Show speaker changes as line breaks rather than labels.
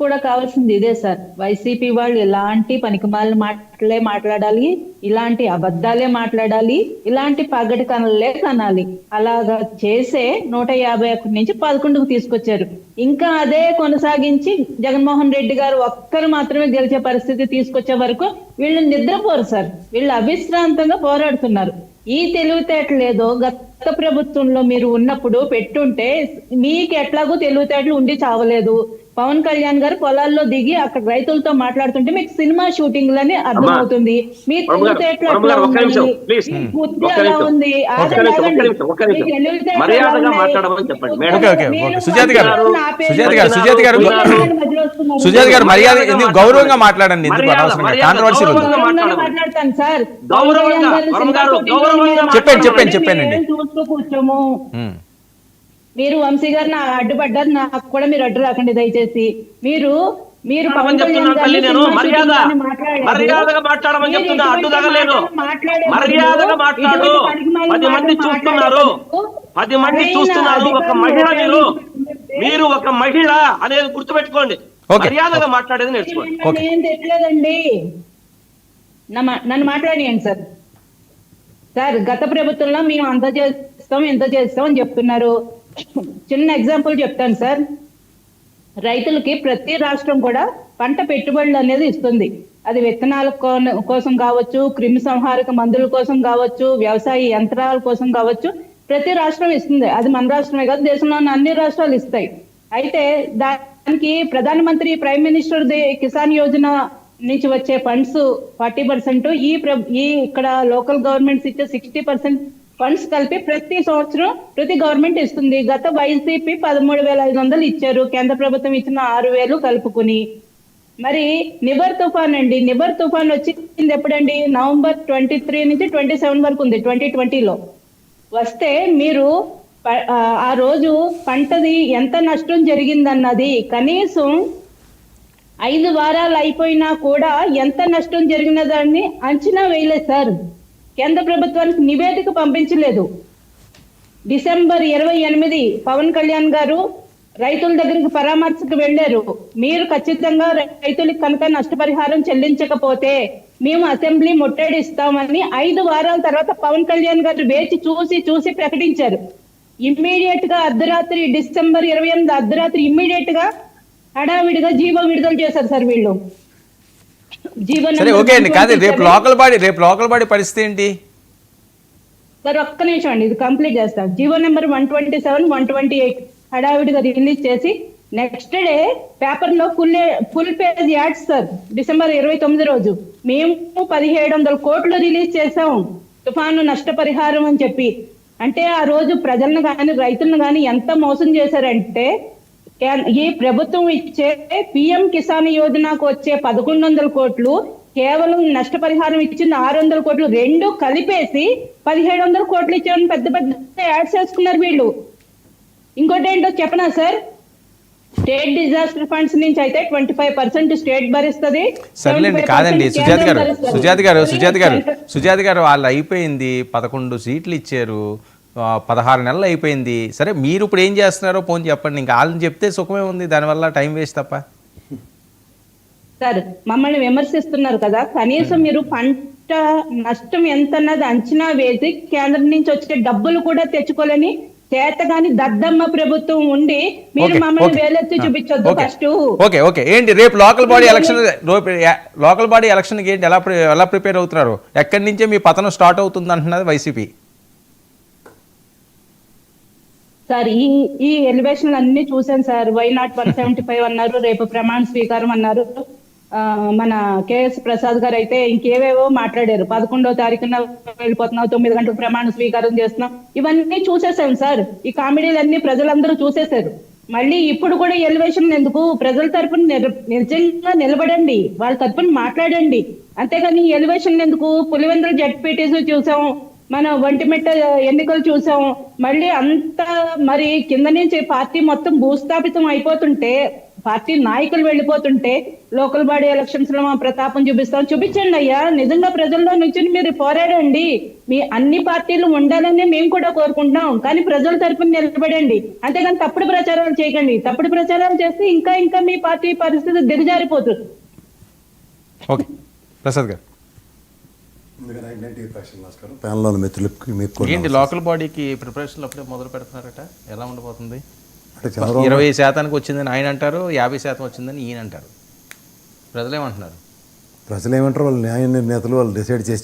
కూడా కావాల్సింది ఇదే సార్. వైసీపీ వాళ్ళు ఇలాంటి పనికిమాలిన మాటలే మాట్లాడాలి, ఇలాంటి అబద్ధాలే మాట్లాడాలి, ఇలాంటి పగటి కనలే కనాలి. అలాగా చేసే 151 నుంచి 11కు తీసుకొచ్చారు. ఇంకా అదే కొనసాగించి జగన్మోహన్ రెడ్డి గారు ఒక్కరు మాత్రమే గెలిచే పరిస్థితి తీసుకొచ్చే వరకు వీళ్ళు నిద్రపోరు సార్. వీళ్ళు అవిశ్రాంతంగా పోరాడుతున్నారు. ఈ తెలివితేటలు ఏదో గత ప్రభుత్వంలో మీరు ఉన్నప్పుడు పెట్టుంటే మీకు ఎట్లాగో తెలివితేటలు ఉండి చావలేదు. పవన్ కళ్యాణ్ గారు పొలాల్లో దిగి అక్కడ రైతులతో మాట్లాడుతుంటే మీకు సినిమా షూటింగ్ లని అర్థమవుతుంది. మీ తెలివితేటలు ఎట్లా ఉన్నాయి, మీ బుద్ధి ఎలా ఉంది,
సుజాత గారు మర్యాద గౌరవంగా మాట్లాడండి.
మాట్లాడతాను సార్.
చెప్పండి.
చూస్తూ కూర్చోము. మీరు వంశీ గారిని అడ్డుపడ్డారు, నాకు కూడా మీరు అడ్డు రాకండి దయచేసి. మీరు పవన్ కళ్యాణ్
మీరు ఒక మహిళ అనేది గుర్తుపెట్టుకోండి. మర్యాదగా మాట్లాడేది నేర్చుకోండి.
ఏం తెట్లేదండి, నన్ను మాట్లాడియండి సార్. సార్ గత ప్రభుత్వంలో మేము అంత చేస్తాం ఎంత చేస్తాం అని చెప్తున్నారు. చిన్న ఎగ్జాంపుల్ చెప్తాను సార్. రైతులకి ప్రతి రాష్ట్రం కూడా పంట పెట్టుబడులు అనేది ఇస్తుంది. అది విత్తనాల కోసం కావచ్చు, క్రిమి సంహారక మందుల కోసం కావచ్చు, వ్యవసాయ యంత్రాల కోసం కావచ్చు, ప్రతి రాష్ట్రం ఇస్తుంది. అది మన రాష్ట్రమే కాదు, దేశంలోని అన్ని రాష్ట్రాలు ఇస్తాయి. అయితే దానికి ప్రధానమంత్రి ప్రైమ్ మినిస్టర్ కిసాన్ యోజన నుంచి వచ్చే ఫండ్స్ 40%, ఈ ఇక్కడ లోకల్ గవర్నమెంట్స్ ఇచ్చే 60% ఫండ్స్ కలిపి ప్రతి సంవత్సరం ప్రతి గవర్నమెంట్ ఇస్తుంది. గత వైసీపీ 13,500 ఇచ్చారు, కేంద్ర ప్రభుత్వం ఇచ్చిన 6,000 కలుపుకుని. మరి నివర్ తుఫాన్ అండి, నివర్ తుఫాన్ వచ్చింది ఎప్పుడండి? నవంబర్ 23 నుంచి 27 వరకు ఉంది 2020లో. వస్తే మీరు ఆ రోజు పంటది ఎంత నష్టం జరిగిందన్నది కనీసం 5 వారాలు అయిపోయినా కూడా ఎంత నష్టం జరిగినదాన్ని అంచనా వేయలేదు సార్. కేంద్ర ప్రభుత్వానికి నివేదిక పంపించలేదు. డిసెంబర్ 28 పవన్ కళ్యాణ్ గారు రైతుల దగ్గరికి పరామర్శకు వెళ్లారు. మీరు ఖచ్చితంగా రైతులకు కనుక నష్టపరిహారం చెల్లించకపోతే మేము అసెంబ్లీ ముట్టడిస్తామని 5 వారాల తర్వాత పవన్ కళ్యాణ్ గారు వేచి చూసి ప్రకటించారు. ఇమ్మీడియట్ గా అర్ధరాత్రి డిసెంబర్ 28 అర్ధరాత్రి ఇమ్మీడియట్ గా హడావిడిగా జీవో విడుదల చేశారు సార్ వీళ్ళు.
రేపు లోకల్ బాడీ పరిస్థితి ఏంటి
సార్? ఒక్క నిమిషం అండి, ఇది కంప్లీట్ చేస్తాం. జీవో నెంబర్ 127, 128 హడావిడిగా రిలీజ్ చేసి నెక్స్ట్ డే పేపర్ లో full page ads sir. December 29 రోజు మేము 1,700 కోట్లు రిలీజ్ చేసాం తుఫాను నష్టపరిహారం అని చెప్పి. అంటే ఆ రోజు ప్రజలను కానీ రైతులను కానీ ఎంత మోసం చేశారంటే, ఈ ప్రభుత్వం ఇచ్చే పిఎం కిసాన్ యోజనకు వచ్చే 1,100 కోట్లు, కేవలం నష్టపరిహారం ఇచ్చిన 600 కోట్లు, రెండు కలిపేసి 1,700 కోట్లు ఇచ్చామని పెద్ద పెద్ద యాడ్స్ చేసుకున్నారు వీళ్ళు. ఇంకోటి ఏంటో చెప్పనా సార్? స్టేట్ డిజాస్టర్ ఫండ్స్ నుంచి అయితే 25% స్టేట్ భరిస్తుంది.
సరేలేండి, కాదండి సుజాత గారు వాళ్ళు అయిపోయింది, 11 సీట్లు ఇచ్చారు, 16 నెలలు అయిపోయింది. సరే మీరు ఇప్పుడు ఏం చేస్తున్నారో పోనీ చెప్పండి. ఇంకా వాళ్ళని చెప్తే సుఖమే ఉంది, దానివల్ల టైం వేస్ట్ తప్ప.
సార్ మమ్మల్ని విమర్శిస్తున్నారు కదా, కనీసం మీరు పంట నష్టం ఎంత అన్నది అంచనా వేసి కేంద్రం నుంచి వచ్చే డబ్బులు కూడా తెచ్చుకోలేని చేతగాని దద్దమ్మ ప్రభుత్వం ఉండి మీరు మమ్మల్ని వేలెత్తి చూపించొద్దు ఫస్ట్.
ఓకే ఏంటి రేపు లోకల్ బాడీ ఎలక్షన్ ఏంటి, ఎలా ప్రిపేర్ అవుతున్నారు? ఎక్కడి నుంచే మీ పతనం స్టార్ట్ అవుతుంది అంటున్నది వైసీపీ.
సార్ ఈ ఎలివేషన్లు అన్ని చూసాను సార్. వైనాట్ 175 అన్నారు, రేపు ప్రమాణ స్వీకారం అన్నారు. మన కేఎస్ ప్రసాద్ గారు అయితే ఇంకేవేవో మాట్లాడారు. 11వ తారీఖున వెళ్ళిపోతున్నాం, 9 గంటలకు ప్రమాణ స్వీకారం చేస్తున్నాం. ఇవన్నీ చూసేసాం సార్. ఈ కామెడీలన్నీ ప్రజలందరూ చూసేశారు. మళ్ళీ ఇప్పుడు కూడా ఎలివేషన్ ఎందుకు? ప్రజల తరపున నిజంగా నిలబడండి, వాళ్ళ తరపున మాట్లాడండి. అంతేగాని ఎలివేషన్ ఎందుకు? పులివెందుల జడ్పీటీసీ చూసాం, మన ఒంటిమిట్ట ఎన్నికలు చూసాం. మళ్ళీ అంత మరి కింద నుంచి పార్టీ మొత్తం భూస్థాపితం అయిపోతుంటే పార్టీ నాయకులు వెళ్ళిపోతుంటే లోకల్ బాడీ ఎలక్షన్స్ లో మా ప్రతాపం చూపించండి అయ్యా. నిజంగా ప్రజల్లో నుంచి మీరు పోరాడండి. మీ అన్ని పార్టీలు ఉండాలని మేము కూడా కోరుకుంటున్నాం, కానీ ప్రజల తరపున నిలబడండి. అంతేగాని తప్పుడు ప్రచారాలు చేయకండి. తప్పుడు ప్రచారాలు చేస్తే ఇంకా ఇంకా మీ పార్టీ పరిస్థితి దిగజారిపోతుంది.
ఓకే ప్రసాద్ గారు,
ప్యానల్ మిత్రులకి మీకు కూడా
ఏంటి లోకల్ బాడీకి ప్రిపరేషన్లు అప్పుడే మొదలు పెడుతున్నారట, ఎలా ఉండబోతుంది?
అంటే చంద్రబాబు
20% వచ్చిందని ఆయన అంటారు, 50% వచ్చిందని ఈయన అంటారు. ప్రజలేమంటున్నారు?
ప్రజలు ఏమంటారు, వాళ్ళ న్యాయ నిర్ణేతలు వాళ్ళు డిసైడ్ చేసి